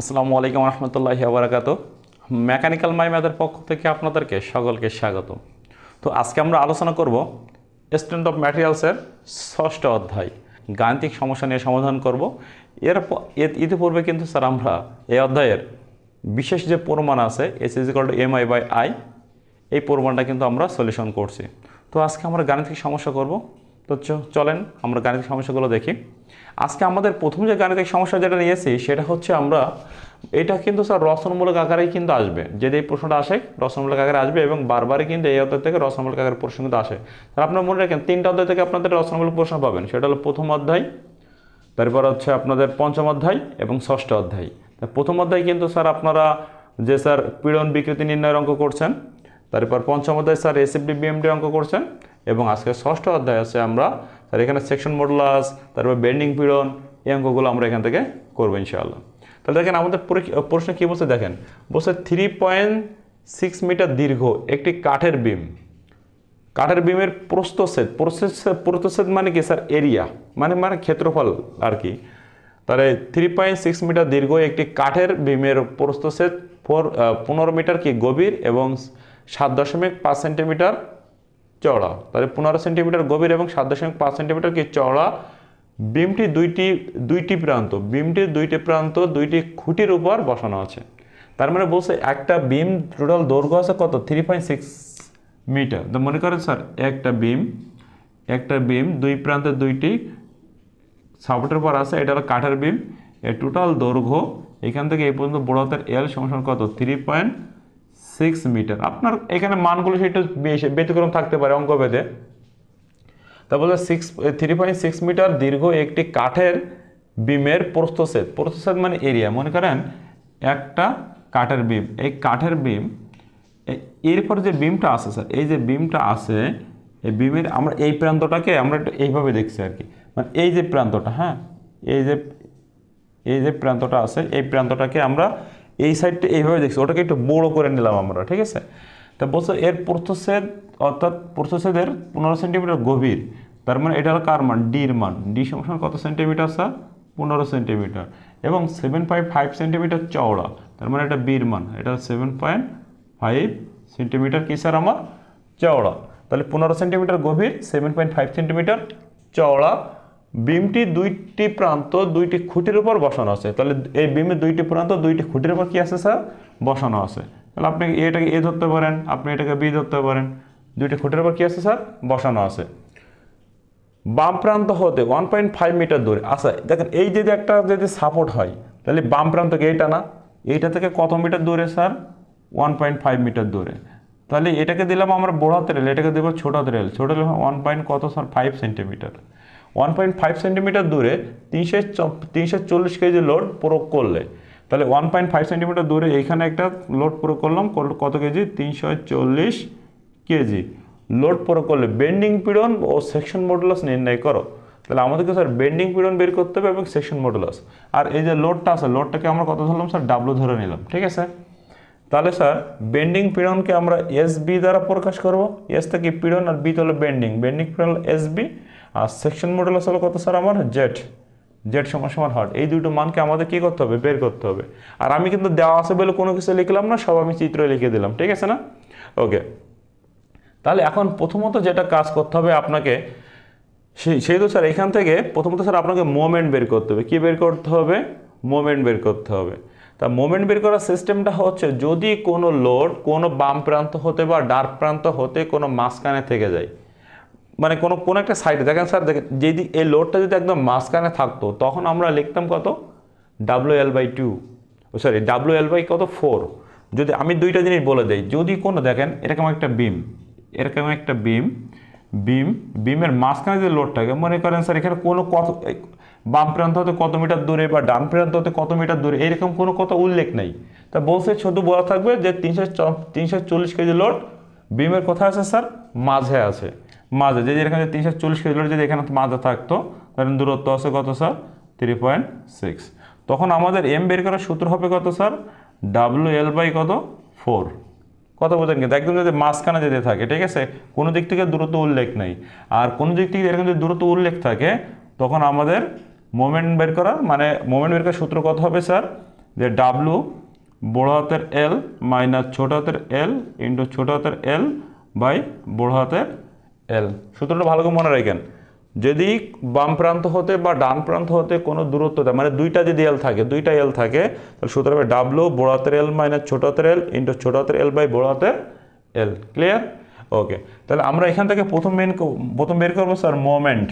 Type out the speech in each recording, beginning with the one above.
আসসালামু আলাইকুম রহমতুল্লাহি ওয়া মেকানিক্যাল মাই ম্যাথের পক্ষ থেকে আপনাদেরকে সকলকে স্বাগত। তো আজকে আমরা আলোচনা করব স্ট্রেংথ অফ ম্যাটেরিয়ালসের ষষ্ঠ অধ্যায় গাণিতিক সমস্যা নিয়ে সমাধান করব। ইতিপূর্বে কিন্তু স্যার আমরা এই অধ্যায়ের বিশেষ যে প্রমাণ আছে S=mi/i, এই প্রমাণটা কিন্তু আমরা সলিউশন করছি। তো আজকে আমরা গাণিতিক সমস্যা করব। তো চলেন আমরা গাণিতিক সমস্যাগুলো দেখি। আজকে আমাদের প্রথম যে গাণিতিক সমস্যা যেটা নিয়েছি সেটা হচ্ছে আমরা এটা কিন্তু স্যার রচনামূলক আকারেই কিন্তু আসবে। যদি এই প্রশ্নটা আসে রচনামূলক আকারে আসবে এবং বারবারই কিন্তু এই অধ্যায় থেকে রচনামূলক আকারের প্রশ্ন কিন্তু আসে। তাহলে আপনারা মনে রাখেন তিনটা অধ্যায় থেকে আপনাদের রচনামূলক প্রশ্ন পাবেন। সেটা হলো প্রথম অধ্যায়, তারপর হচ্ছে আপনাদের পঞ্চম অধ্যায় এবং ষষ্ঠ অধ্যায়। প্রথম অধ্যায় কিন্তু স্যার আপনারা যে স্যার পীড়ন বিকৃতি নির্ণয়ের অঙ্ক করছেন, তারপর পঞ্চম অধ্যায় স্যার এসএফডি বিএমডি অঙ্ক করছেন এবং আজকে ষষ্ঠ অধ্যায় আছে আমরা স্যার এখানে সেকশন মডুলাস, তারপর বেন্ডিং পীড়ন, এই অঙ্কগুলো আমরা এখান থেকে করবো ইনশাআল্লাহ। তাহলে দেখেন আমাদের প্রশ্ন কী বলছে, দেখেন বলছে 3.6 মিটার দীর্ঘ একটি কাঠের বিম, কাঠের বিমের প্রস্থচ্ছেদ মানে কি স্যার এরিয়া মানে ক্ষেত্রফল আর কি। তাহলে 3.6 মিটার দীর্ঘ একটি কাঠের বিমের প্রস্থচ্ছেদ 15 মিটার কি গভীর এবং 7.5 সেন্টিমিটার চওড়া। তাহলে 15 সেন্টিমিটার গভীর এবং 7.5 সেন্টিমিটার কি চওড়া। বিমটির দুইটি প্রান্ত দুইটি খুঁটির উপর বসানো আছে। তার মানে বলছে একটা বিম টোটাল দৈর্ঘ্য আছে কত 3.6 মিটার। তো মনে করেন স্যার একটা বিম দুই প্রান্তে দুইটি সাপোর্টের উপর আছে, এটা হলো কাঠের বিম। এর টোটাল দৈর্ঘ্য এখান থেকে এই পর্যন্ত বড় হাতের এল সমান কত 3.6 মিটার। আপনার এখানে মানগুলো সেটা ব্যতিক্রম থাকতে পারে অঙ্ক ভেদে। তারপরে 3.6 মিটার দীর্ঘ একটি কাঠের বিমের প্রস্থচ্ছেদ মানে এরিয়া। মনে করেন একটা কাঠের বিম, এই কাঠের বিম এরপর যে বিমটা আছে স্যার, এই যে বিমটা আছে এই বিমের আমরা এই প্রান্তটাকে আমরা একটু এইভাবে দেখছি আর কি, মানে এই যে প্রান্তটা, হ্যাঁ এই যে প্রান্তটা আছে এই প্রান্তটাকে আমরা এই সাইডটা এইভাবে দেখছি, ওটাকে একটু বড় করে নিলাম আমরা, ঠিক আছে। তা বলছো এর প্রস্থচ্ছেদ অর্থাৎ প্রস্থচ্ছেদের 15 সেন্টিমিটার গভীর। তার মানে এটা হলো কার মান, ডির মান। ডি সমান কত সেন্টিমিটার স্যার 15 সেন্টিমিটার এবং 7.5 সেন্টিমিটার চওড়া। তার মানে এটা বির মান, এটা 7.5 সেন্টিমিটার কি স্যার আমার চওড়া। তাহলে 15 সেন্টিমিটার গভীর 7.5 সেন্টিমিটার চওড়া। বিমটি দুইটি প্রান্ত দুইটি খুঁটির উপর বসানো আছে। তাহলে এই বিমের দুইটি প্রান্ত দুইটি খুঁটির উপর কি আছে স্যার বসানো আছে। তাহলে আপনি এটাকে এ ধরতে পারেন, আপনি এটাকে বি ধরতে পারেন। দুইটি খুঁটির উপর কি আছে স্যার বসানো আছে। বাম প্রান্ত হতে 1.5 মিটার দূরে আচ্ছা দেখেন এই যদি সাপোর্ট হয় তাহলে বাম প্রান্ত এইটা না, এইটা থেকে কত মিটার দূরে স্যার 1.5 মিটার দূরে। তাহলে এটাকে দিলাম আমরা বড় হাতের এল, এটাকে দেবো ছোট হাতের এল। ছোট এল 1.5 সেন্টিমিটার। 1.5 সেন্টিমিটার দূরে 340 কেজি লোড প্রয়োগ করলে, তাহলে 1.5 সেন্টিমিটার দূরে এইখানে একটা লোড প্রয়োগ করলাম, কত কেজি 340 কেজি লোড প্রয়োগ করলে বেন্ডিং পীড়ন ও সেকশন মডুলাস নির্ণয় করো। তাহলে আমাদেরকে স্যার বেন্ডিং পীড়ন বের করতে হবে এবং সেকশন মডুলাস। আর এই যে লোডটা আছে লোডটাকে আমরা কত ধরলাম স্যার ডাব্লু ধরে নিলাম, ঠিক আছে। তাহলে স্যার বেন্ডিং পীড়নকে আমরা এস বি দ্বারা প্রকাশ করব। এস থেকে পীড়ন আর বি হলো বেন্ডিং পীড়ন এস বি। আর সেকশন মডুলাস হলো কত স্যার আমার জেড সমান হট। এই দুটো মানকে আমাদের কি করতে হবে বের করতে হবে। আর আমি কিন্তু দেওয়া আছে বলে কোনো কিছু লিখলাম না, সব আমি চিত্র লিখে দিলাম, ঠিক আছে না। ওকে, তাহলে এখন প্রথমত যেটা কাজ করতে হবে আপনাকে সেই তো স্যার এখান থেকে প্রথমত স্যার আপনাকে মোমেন্ট বের করতে হবে। কি বের করতে হবে মোমেন্ট বের করতে হবে। তা মোমেন্ট বের করার সিস্টেমটা হচ্ছে যদি কোনো লোড কোনো বাম প্রান্ত হতে বা ডান প্রান্ত হতে কোনো মাঝখানে থেকে যায়, মানে কোনো একটা সাইডে দেখেন স্যার, দেখেন যদি এই লোডটা যদি একদম মাঝখানে থাকতো তখন আমরা লিখতাম কত WL/2, সরি WL/ কত 4। যদি আমি দুইটা জিনিস বলে দেই, যদি কোনো দেখেন এরকম একটা বিমের মাঝখানে যে লোডটাকে মনে করেন স্যার এখানে কোনো কত বাম প্রান্ত হতে কত মিটার দূরে বা ডান প্রান্ত হতে কত মিটার দূরে এরকম কোনো কথা উল্লেখ নেই। তা বলছে শুধু বলা থাকবে যে 340 কেজি লোড বিমের কোথায় আছে স্যার মাঝে আছে। মাঝে যদি এখানে 340 কেজি লোড যদি এখানে মাঝে থাকতো তাহলে দূরত্ব আছে কত স্যার 3.6। তখন আমাদের এম বের করার সূত্র হবে কত স্যার WL/ কত 4। কত বোঝেন কিন্তু একদম যদি মাঝখানে যদি থাকে, ঠিক আছে, কোনো দিক থেকে দূরত্ব উল্লেখ নেই। আর কোনো দিক থেকে এরকম যদি দূরত্ব উল্লেখ থাকে তখন আমাদের মোমেন্ট বের করার সূত্র কত হবে স্যার যে ডাব্লু বড় হাতের এল মাইনাস ছোট হাতের এল ইন্টু ছোট হাতের এল বাই বড় হাতের এল। সূত্রটা ভালো করে মনে রাখেন, যদি বাম প্রান্ত হতে বা ডান প্রান্ত হতে কোনো দূরত্ব দেয়, মানে দুইটা যদি এল থাকে, দুইটা এল থাকে, তাহলে সূত্র হবে ডাব্লু বড় হাতের এল মাইনাস ছোট হাতের এল ইন্টু ছোট হাতের এল বাই বড় হাতের এল। ক্লিয়ার? ওকে, তাহলে আমরা এখান থেকে প্রথম বের করবো স্যার মোমেন্ট।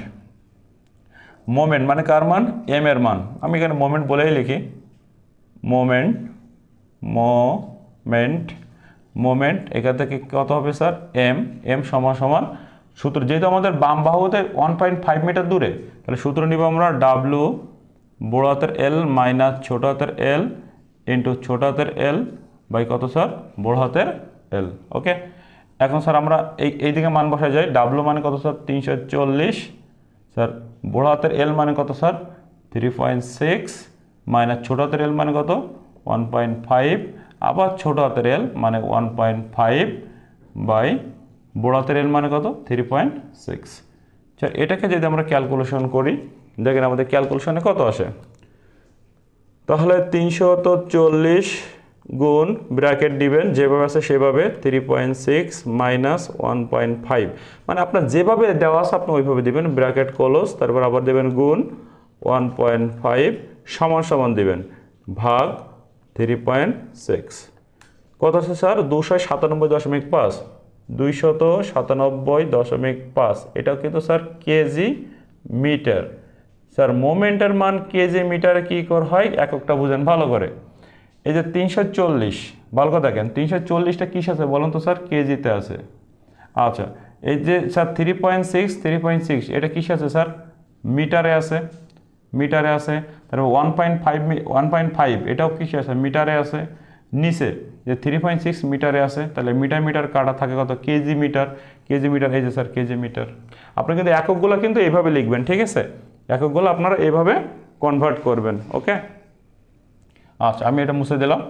মোমেন্ট মানে কার মান? এম এর মান। আমি এখানে মোমেন্ট বলেই লিখি, মোমেন্ট মোমেন্ট এখান থেকে কত হবে স্যার? এম সমান সমান সূত্র, যেহেতু আমাদের বাম বাহুতে 1.5 মিটার দূরে, তাহলে সূত্র নিব আমরা ডাব্লু বড় হাতের এল মাইনাস ছোট হাতের এল ইন্টু ছোট হাতের এল বাই কত স্যার? বড় হাতের এল। ওকে, এখন স্যার আমরা এই দিকে মান বসা যায়। ডাব্লু মানে কত স্যার? 340 স্যার। বড় হাতের এল মানে কত স্যার? 3.6 মাইনাস ছোট হাতের এল মানে কত? 1.5 আবার ছোট হাতের এল মানে 1.5 বাই বড় হাতের এল মানে কত? 3.6। আচ্ছা, এটাকে যদি আমরা ক্যালকুলেশন করি, দেখেন আমাদের ক্যালকুলেশনে কত আসে। তাহলে 340 গুণ ব্র্যাকেট দিবেন যেভাবে আছে সেভাবে 3.6 মাইনাস 1.5, মানে আপনার যেভাবে দেওয়া আছে আপনি ওইভাবে দিবেন, ব্র্যাকেট ক্লোজ, তারপর আবার দেবেন গুণ 1.5 সমান সমান দিবেন ভাগ 3.6। কত আছে স্যার? 297.5, 297.5। এটাও কিন্তু স্যার কেজি মিটার। স্যার মোমেন্টের মান কেজি মিটারে কী করে হয় এককটা বুঝেন ভালো করে। এই যে 340, ভালো করে দেখেন 340টা কিস আছে বলুন তো স্যার? কেজিতে আছে। আচ্ছা, এই যে স্যার 3.6 এটা কিস আছে স্যার? মিটারে আছে, মিটারে আছে। তারপর 1.5 এটাও কিসে আছে? মিটারে আছে। নিচে যে 3.6 মিটারে আছে, তাহলে মিটার কাটা থাকে কত? KG metre. এই যে স্যার কেজি মিটার। আপনি কিন্তু এককগুলো কিন্তু এইভাবে লিখবেন, ঠিক আছে? এককগুলো আপনারা এইভাবে কনভার্ট করবেন। ওকে, আচ্ছা আমি এটা মুছে দিলাম।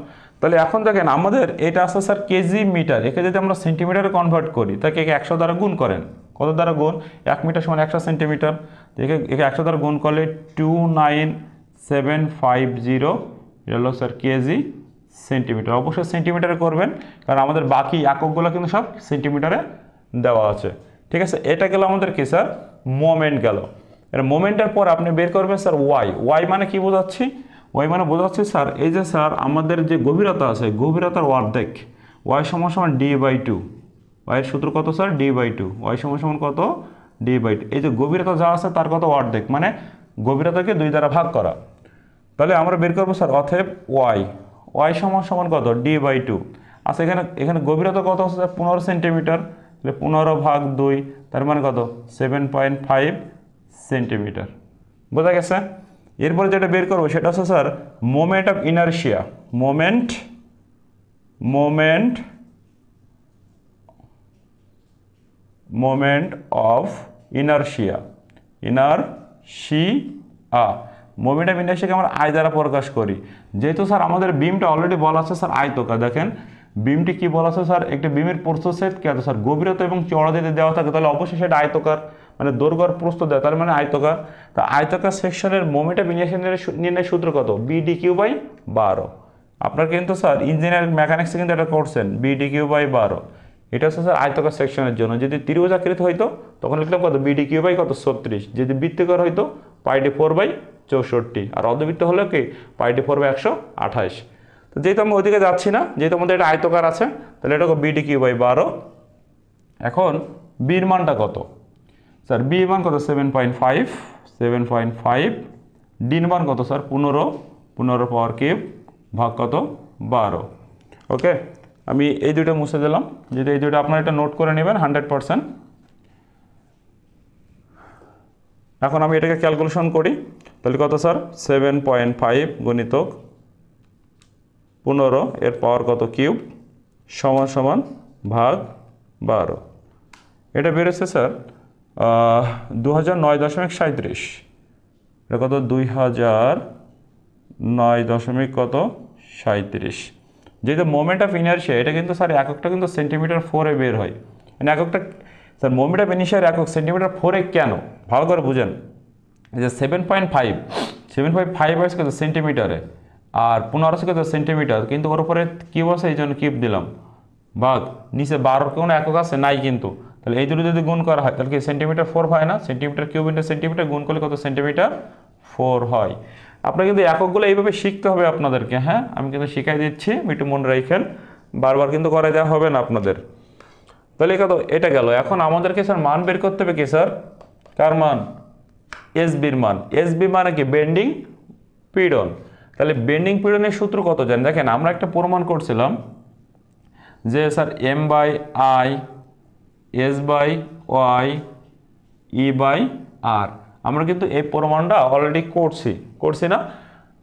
তাহলে এখন দেখেন আমাদের এটা আছে স্যার কেজি মিটার, একে যদি আমরা সেন্টিমিটারে কনভার্ট করি তাকে একে 100 দ্বারা গুণ করেন। কত দ্বারা গুণ? 1 মিটার সমান 100 সেন্টিমিটার। একে 100 দ্বারা গুণ করলে 29750, এটা হলো স্যার কেজি সেন্টিমিটার। অবশ্যই সেন্টিমিটারে করবেন, কারণ আমাদের বাকি এককগুলো কিন্তু সব সেন্টিমিটারে দেওয়া আছে। ঠিক আছে, এটা গেল আমাদের কি স্যার? মোমেন্ট গেল। এর মোমেন্টের পর আপনি বের করবেন স্যার ওয়াই মানে কি বোঝাচ্ছি? ওয়াই মানে বোঝাচ্ছি স্যার এই যে স্যার আমাদের যে গভীরতা আছে, গভীরতার অর্ধেক। ওয়াই সমান সমান d/2। ওয়াইয়ের সূত্র কত স্যার? d/2। ওয়াই সমান সমান কত? d/2। এই যে গভীরতা যা আছে তার কত? অর্ধেক, মানে গভীরতাকে 2 দ্বারা ভাগ করা। তাহলে আমরা বের করবো স্যার অতএব ওয়াই সমান সমান কত? d/2। আচ্ছা, এখানে গভীরতা কত আছে স্যার? 15 সেন্টিমিটার। তাহলে 15 ভাগ 2, তার মানে কত? 7.5 সেন্টিমিটার। বোঝা গেছে? এরপরে যেটা বের করবো সেটা হচ্ছে sir moment of inertia. Moment of inertia. Moment of ইনারশিয়াকে আমরা আই দ্বারা প্রকাশ করি। যেহেতু স্যার আমাদের বিমটা অলরেডি বলা আছে স্যার আয়তকার। দেখেন বিমটি কি বলা আছে স্যার? একটা বিমের প্রস্থচ্ছেদ কি আছে স্যার? গভীরতা এবং চওড়া যদি দেওয়া থাকে তাহলে অবশ্যই সেটা আয়তকার, মানে দৈর্ঘ্য প্রস্থ দেয়, তার মানে আয়তকার। তা আয়তকার সেকশনের মোমেন্ট অফ ইনারশিয়া নির্ণয়ের সূত্র কত? BdQ/12। আপনার কিন্তু স্যার ইঞ্জিনিয়ারিং মেকানিক্সে কিন্তু এটা করছেন, BdQ/12। এটা হচ্ছে স্যার আয়তকার সেকশনের জন্য। যদি ত্রিভুজাকৃতি হইতো তখন লিখলাম কত? BdQ/36। যদি বৃত্তাকার হইতো πd4/64, আর অর্ধবৃত্ত হলে কি πd4/128। তো যেহেতু আমি ওইদিকে যাচ্ছি না, যেহেতু আমাদের এটা আয়তকার আছে, তাহলে এটা BdQ/12। এখন বির মানটা কত স্যার? বি মান কত? 7.5। ডির মান কত স্যার? 15 পাওয়ার কিউব ভাগ কত? 12। ওকে, আমি এই দুইটা মুছে দিলাম। যদি এই দুইটা আপনারা এটা নোট করে নেবেন 100%। এখন আমি এটাকে ক্যালকুলেশন করি, তাহলে কত স্যার? 7.5 গুণিতক 15 এর পাওয়ার কত কিউব সমান সমান ভাগ 12। এটা বেরোচ্ছে স্যার 2009.37। এটা কত? 2009.37। যেহেতু মোমেন্ট অফ ইনারশিয়া এটা কিন্তু স্যার এককটা কিন্তু সেন্টিমিটার 4-এ বের হয়। মানে এককটা স্যার মোমেন্ট অফ ইনারশিয়ার একক সেন্টিমিটার 4-এ কেন? ভালো করে বুঝেন। এই যে 7.5 হয়েছে কত? সেন্টিমিটারে। আর 1500 কত সেন্টিমিটার, কিন্তু ওর উপরে কিউব আছে এই জন্য কিউব দিলাম, ভাগ নিচে 12 কোনো একক আছে নাই কিন্তু, তাহলে এই দুটো যদি গুণ করা হয় তাহলে কি সেন্টিমিটার 4 হয় না, সেন্টিমিটার কিউব ইন্টু সেন্টিমিটার গুণ করলে কত সেন্টিমিটার 4 হয়। আপনার কিন্তু এককগুলো এইভাবে শিখতে হবে আপনাদেরকে, হ্যাঁ আমি কিন্তু শিখাই দিচ্ছি, একটু মনে রাখেন, বারবার কিন্তু করাই দেওয়া হবে না আপনাদের। তাহলে কত এটা গেল। এখন আমাদেরকে স্যার মান বের করতে হবে কি স্যার, কার মান, এসবির মান। এসবি মানে কি বেন্ডিং পীড়ন। তাহলে বেন্ডিং পীড়নের সূত্র কত জানেন, দেখেন আমরা একটা প্রমাণ করছিলাম যে sir M by I S by Y E by R, আমরা কিন্তু এই প্রমাণটা অলরেডি করছি না,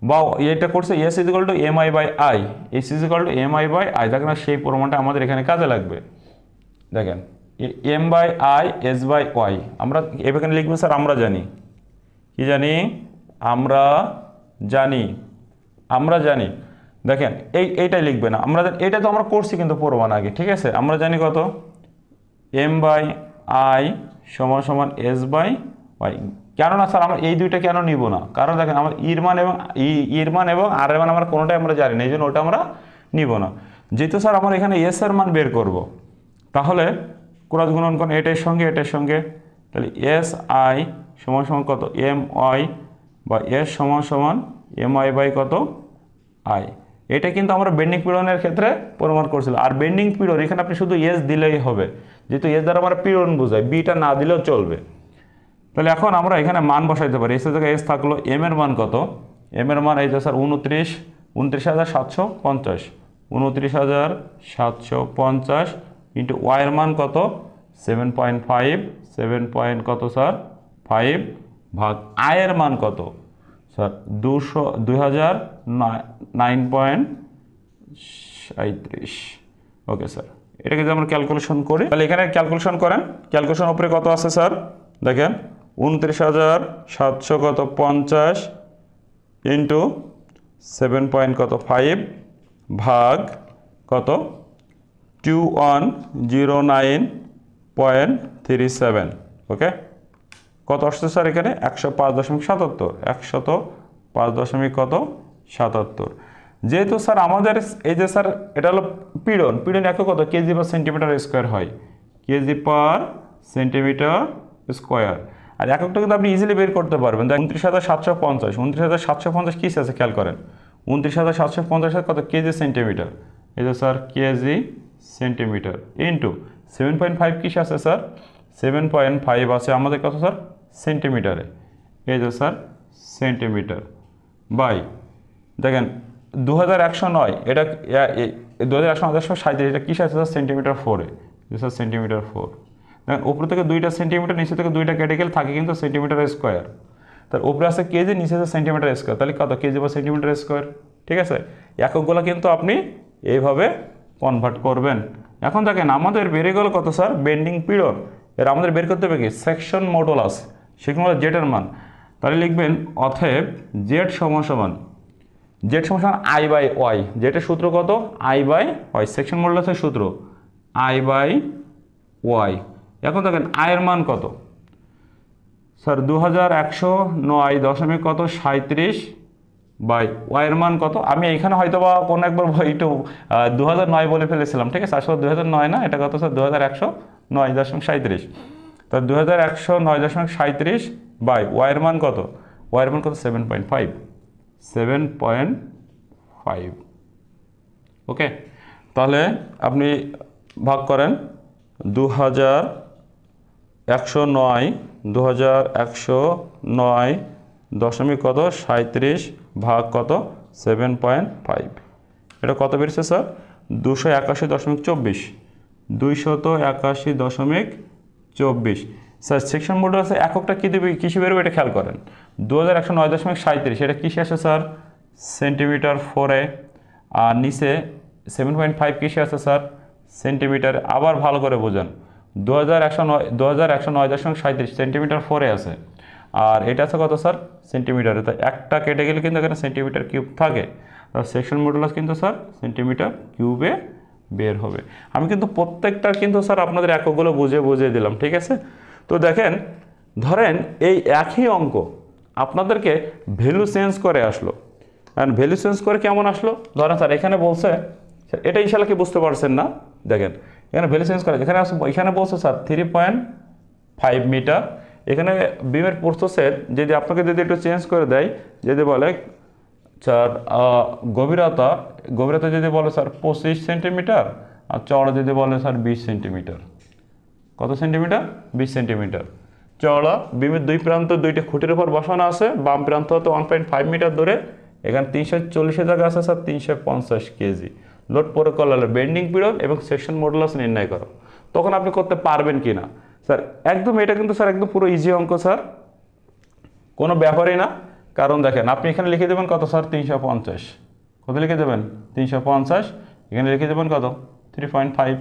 বা এটা করছে s is equal to m i by I, s is equal to m i by i, দেখেন সেই প্রমাণটা আমাদের এখানে কাজে লাগবে। দেখেন m by I S by y, আমরা এখানে লিখবো স্যার আমরা জানি, কি জানি, আমরা জানি, দেখেন এইটাই লিখবে না, এটা তো আমরা করছি কিন্তু প্রমাণ আগে, ঠিক আছে, আমরা জানি কত এম বাই আই সমান সমান এস বাই ওয়াই। কেন না স্যার আমরা এই দুইটা কেন নিব না, কারণ দেখেন আমার ইর মান এবং আর এর মান আমরা কোনোটাই আমরা জানি না, এই জন্য ওটা আমরা নিব না। যেহেতু স্যার আমরা এখানে এস এর মান বের করব, তাহলে ক্রস গুণন কোন এটার সঙ্গে, তাহলে এস আই সমান সমান কত এম ওয়াই, বা এস সমান সমান এম আই বাই কত আই। এটা কিন্তু আমরা বেন্ডিং পীড়নের ক্ষেত্রে প্রমাণ করছিলাম। আর বেন্ডিং পীড়ন এখানে আপনি শুধু এস দিলেই হবে, যেহেতু এস দ্বারা আমরা পীড়ন বোঝাই, বিটা না দিলেও চলবে। তাহলে এখন আমরা এখানে মান বসাইতে পারি, এস এর জায়গায় এস থাকলো, এম এর মান কত, এম এর মান এই যে স্যার 29,750, 29,750 ইন্টু ওয়াই এর মান কত 7.5, 7 কত স্যার 5 ভাগ আই এর মান কত স্যার 2009.37। ওকে স্যার, এটাকে যদি আমরা ক্যালকুলেশন করি তাহলে এখানে ক্যালকুলেশন করেন, ক্যালকুলেশন উপরে কত আছে স্যার, দেখেন 29,700 কত 50 ইন্টু 7 কত 5 ভাগ কত 2109.37। ওকে, কত আসছে স্যার এখানে 105.77, 105.77। যেহেতু স্যার আমাদের এই যে স্যার এটা হলো পীড়ন একক কত কেজি পার সেন্টিমিটার স্কোয়ার হয়, কেজি পার সেন্টিমিটার স্কোয়ার। আর এককটা কিন্তু আপনি ইজিলি বের করতে পারবেন। 29,750 কি আছে খেয়াল করেন, 29,750 কত কেজি সেন্টিমিটার, এই যে স্যার কেজি সেন্টিমিটার ইন্টু 7.5 কিসে আছে স্যার 7.5 আছে আমাদের কত স্যার সেন্টিমিটারে, এই যে স্যার সেন্টিমিটার বাই দেখেন 2109, এটা 2137 এটা কিসে আছে স্যার সেন্টিমিটার 4-এ, স্যার সেন্টিমিটার 4। দেখেন উপর থেকে 2টা সেন্টিমিটার, নিচে থেকে 2টা কেটে গেলে থাকে কিন্তু সেন্টিমিটার স্কোয়ার, তার উপরে আছে কেজি, নিচে আছে সেন্টিমিটার স্কোয়ার, তাহলে কত কেজি বা সেন্টিমিটার স্কোয়ার। ঠিক আছে, এককগুলো কিন্তু আপনি এইভাবে কনভার্ট করবেন। এখন দেখেন আমাদের বেড়ে গেল কত স্যার বেন্ডিং পিরিয়ড, এর আমাদের বের করতে হবে কি সেকশন মডুলাস, সেখানে হলো জেড এর মান। তাহলে লিখবেন অতএব জেড সমান সমান আই বাই ওয়াই, জেটের সূত্র কত আই বাই ওয়াই, সেকশন মডুলাসের সূত্র আই বাই ওয়াই। এখন দেখেন আয়ের মান কত স্যার 2109 কত 37 বাই ওয়াইয়ের মান কত, আমি এখানে হয়তো বা কোনো একবার একটু 2009 বলে ফেলেছিলাম, ঠিক আছে, আসলে 2009 না, এটা কত স্যার 2109.37, তো 2109.37 বাই ওয়াইয়ের মান কত, ওয়াইয়ের মান কত 7.5। ওকে, তাহলে আপনি ভাগ করেন 2109 কত 37 ভাগ কত 7.5, এটা কত বেরিয়েছে স্যার 281.24, 281.24। স্যার সেকশন মডুলাসে এককটা কী দেবে কিসে বেরোবে এটা খেয়াল করেন, 2109.37 এটা কিসে আসে স্যার সেন্টিমিটার 4-এ, আর নিচে 7.5 কিসে আছে স্যার সেন্টিমিটার, আবার ভালো করে বোঝেন 2109.37 সেন্টিমিটার 4-এ আছে, আর এটা আছে কত স্যার সেন্টিমিটারে, তাই একটা কেটে গেলে কিন্তু এখানে সেন্টিমিটার কিউব থাকে, আর সেকশন মডুলাস কিন্তু স্যার সেন্টিমিটার কিউবে বের হবে। আমি কিন্তু প্রত্যেকটার কিন্তু স্যার আপনাদের এককগুলো বুঝিয়ে দিলাম, ঠিক আছে। তো দেখেন ধরেন এই একই অঙ্ক আপনাদেরকে ভ্যালু চেঞ্জ করে আসলো, অ্যান্ড ভ্যালু চেঞ্জ করে কেমন আসলো, ধরেন স্যার এখানে বলছে, এটা ইনশাল্লাহ কি বুঝতে পারছেন না, দেখেন এখানে ভ্যালু চেঞ্জ করে, এখানে বলছে স্যার 3.5 মিটার। এখানে বিমের প্রস্থচ্ছেদ যদি আপনাকে যদি একটু চেঞ্জ করে দেয়, যদি বলে স্যার গভীরতা যদি বলে স্যার 25 সেন্টিমিটার, আর চওড়া যদি বলে স্যার 20 সেন্টিমিটার, কত সেন্টিমিটার, 20 সেন্টিমিটার চওড়া। বিমের দুই প্রান্ত দুইটা খুঁটির উপর বসানো আছে, বাম প্রান্ত হতে 1.5 মিটার দূরে। এখানে 340 জায়গা আছে স্যার 350 কেজি। লোড পরে করলে বেন্ডিং পিরিয়ড এবং সেকশন মডুলাস নির্ণয় করো। তখন আপনি করতে পারবেন কি না স্যার, একদম এটা কিন্তু স্যার একদম পুরো ইজি অঙ্ক স্যার, কোনো ব্যাপারই না। কারণ দেখেন আপনি এখানে লিখে দেবেন কত স্যার 350, কত লিখে দেবেন 350, এখানে লিখে দেবেন কত 3.5,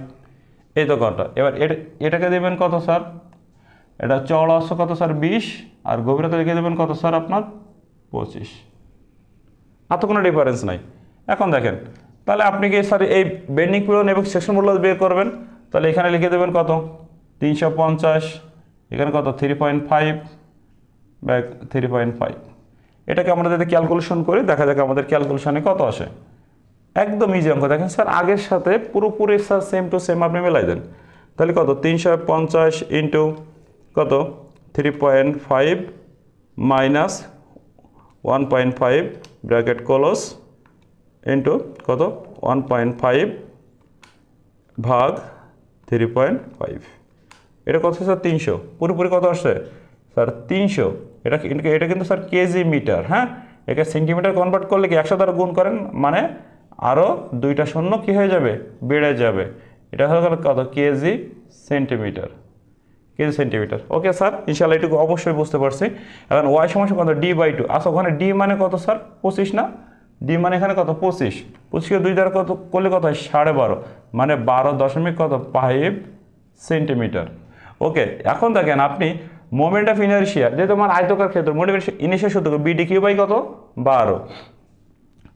এই তো কত। এবার এটাকে দেবেন কত স্যার, এটা চওড়া আছে কত স্যার 20, আর গভীরতা লিখে দেবেন কত স্যার আপনার 25, আর তো কোনো ডিফারেন্স নাই। এখন দেখেন তাহলে আপনি কি স্যার এই বেন্ডিং পিরিয়ড এবং সেকশন মডুলাস বের করবেন, তাহলে এখানে লিখে দেবেন কত 350, এখানে কত 3.5 ব্যাক 3.5। এটাকে আমরা যদি ক্যালকুলেশন করি দেখা যাক আমাদের ক্যালকুলেশনে কত আসে। একদম ইজি অঙ্ক, দেখেন স্যার আগের সাথে পুরোপুরি স্যার সেম টু সেম আপনি মেলাই দেন। তাহলে কত 350 ইন্টু কত 3.5 মাইনাস 1.5 ব্র্যাকেট ক্লোজ ইন্টু কত 1.5 ভাগ 3.5, এটা কত স্যার 300, পুরোপুরি কত আসছে স্যার 300। এটা কিন্তু স্যার কেজি মিটার, হ্যাঁ একে সেন্টিমিটার কনভার্ট করলে কি 100 দ্বারা গুণ করেন, মানে আরও দুইটা শূন্য কী হয়ে যাবে, বেড়ে যাবে। এটা হয়ে গেল কত KG centimetre, KG centimetre. Okay sir ইনশাল্লাহ এটুকু অবশ্যই বুঝতে পারছি। এখন ওয়াই সমস্যা কত d/2, আচ্ছা ওখানে ডি মানে কত স্যার 25 না, ডি মানে এখানে কত 25কে 2 দ্বারা কত করলে কত হয় 12.5, মানে 12.5 সেন্টিমিটার। ওকে এখন দেখেন আপনি মোমেন্ট অফ ইনারশিয়া, যেহেতু আমার আয়তকার ক্ষেত্র মোমেন্ট অফ ইনারশিয়া সূত্র BDQ/, কত 12,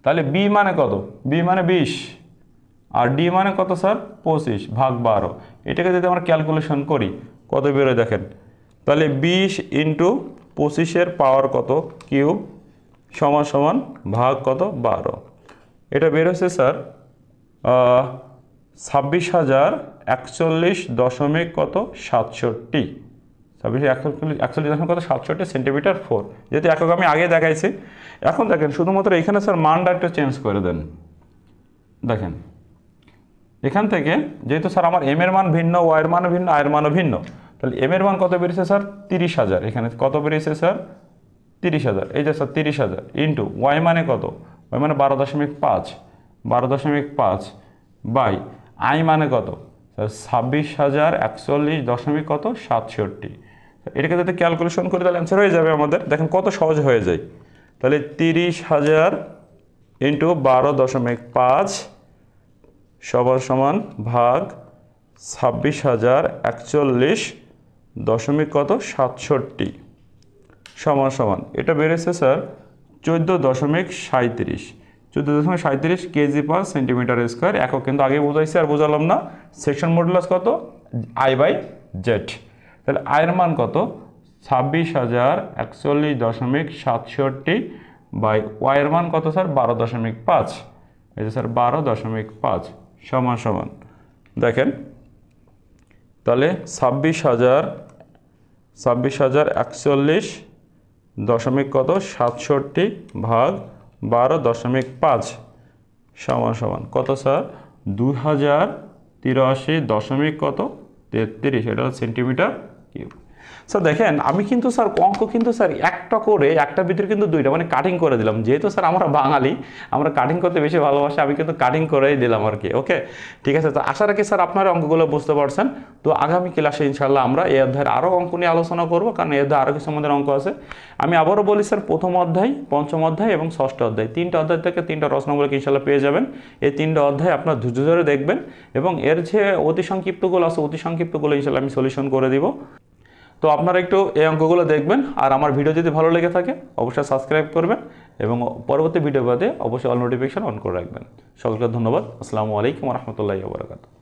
তাহলে বি মানে কত, বি মানে 20, আর ডি মানে কত স্যার 25 ভাগ 12। এটাকে যদি আমরা ক্যালকুলেশন করি কত বেরোয় দেখেন, তাহলে 20 ইন্টু 25-এর পাওয়ার কত কিউব সমান সমান ভাগ কত 12। এটা বেরোচ্ছে স্যার 26,041 কত 67, 26,041 কত 67 সেন্টিমিটার 4, যেহেতু একক আমি আগে দেখাইছি। এখন দেখেন শুধুমাত্র এখানে স্যার মানটা একটু চেঞ্জ করে দেন। দেখেন এখান থেকে যেহেতু স্যার আমার এম এর মান ভিন্ন, ওয়াইয়ের মান ভিন্ন, আয়ের মানও ভিন্ন, তাহলে এম এর মান কত বেরিয়েছে স্যার 30,000, এখানে কত বেরিয়েছে স্যার 30,000, এই যে স্যার 30,000 ইন্টু ওয়াই মানে কত, ওয়াই মানে 12.5 বাই আই মানে কত স্যার 26,041 কত 67। এটাকে যদি ক্যালকুলেশন করে তাহলে অ্যান্সার হয়ে যাবে আমাদের, দেখেন কত সহজ হয়ে যায়। তাহলে 30,000 ইন্টু 12.5 সবার সমান ভাগ 26,041 কত 67 সমান সমান, এটা বেড়েছে স্যার 14.37 কেজি পার সেন্টিমিটার স্কোয়ার। একক কিন্তু আগে বোঝাইছে আর বোঝালাম না। সেকশন মডুলাস কত I/Z, তাহলে আয়ের মান কত 26,041.67 বাই ওয়াইয়ের মান কত স্যার 12.5, এই যে স্যার 12.5 সমান সমান দেখেন তাহলে 26,041 কত 67 ভাগ 12.5 সমান সমান কত স্যার 2083 কত 33, এটা সেন্টিমিটার কিউব। স্যার দেখেন আমি কিন্তু স্যার অঙ্ক কিন্তু স্যার একটা করে একটা ভিতরে কিন্তু দুইটা মানে কাটিং করে দিলাম, যেহেতু স্যার আমরা বাঙালি আমরা কাটিং করতে বেশি ভালোবাসি, আমি কিন্তু কাটিং করেই দিলাম আর কি। ওকে ঠিক আছে, তো আশা রাখি স্যার আপনারা অঙ্কগুলো বুঝতে পারছেন। তো আগামী ক্লাসে ইনশাল্লাহ আমরা এই অধ্যায়ের আরও অঙ্ক নিয়ে আলোচনা করবো, কারণ এই অধ্যায়ে আরও কিছু আমাদের অঙ্ক আছে। আমি আবারও বলি স্যার প্রথম অধ্যায়, পঞ্চম অধ্যায় এবং ষষ্ঠ অধ্যায়, তিনটা অধ্যায় থেকে তিনটা রচনাগুলোকে ইনশাল্লাহ পেয়ে যাবেন। এই তিনটা অধ্যায় আপনার ধৈর্য ধরে দেখবেন এবং এর যে অতি সংক্ষিপ্তগুলো আছে অতি সংক্ষিপ্তগুলো ইনশাল্লাহ আমি সলিউশন করে দিব। তো আপনারা একটু এই অঙ্কগুলো দেখবেন, আর আমার ভিডিও যদি ভালো লেগে থাকে অবশ্যই সাবস্ক্রাইব করবেন এবং পরবর্তী ভিডিও বাদে অবশ্যই অল নোটিফিকেশন অন করে রাখবেন। সকলকে ধন্যবাদ। আসসালামু আলাইকুম ওয়া রাহমাতুল্লাহি ওয়া বারাকাতুহু।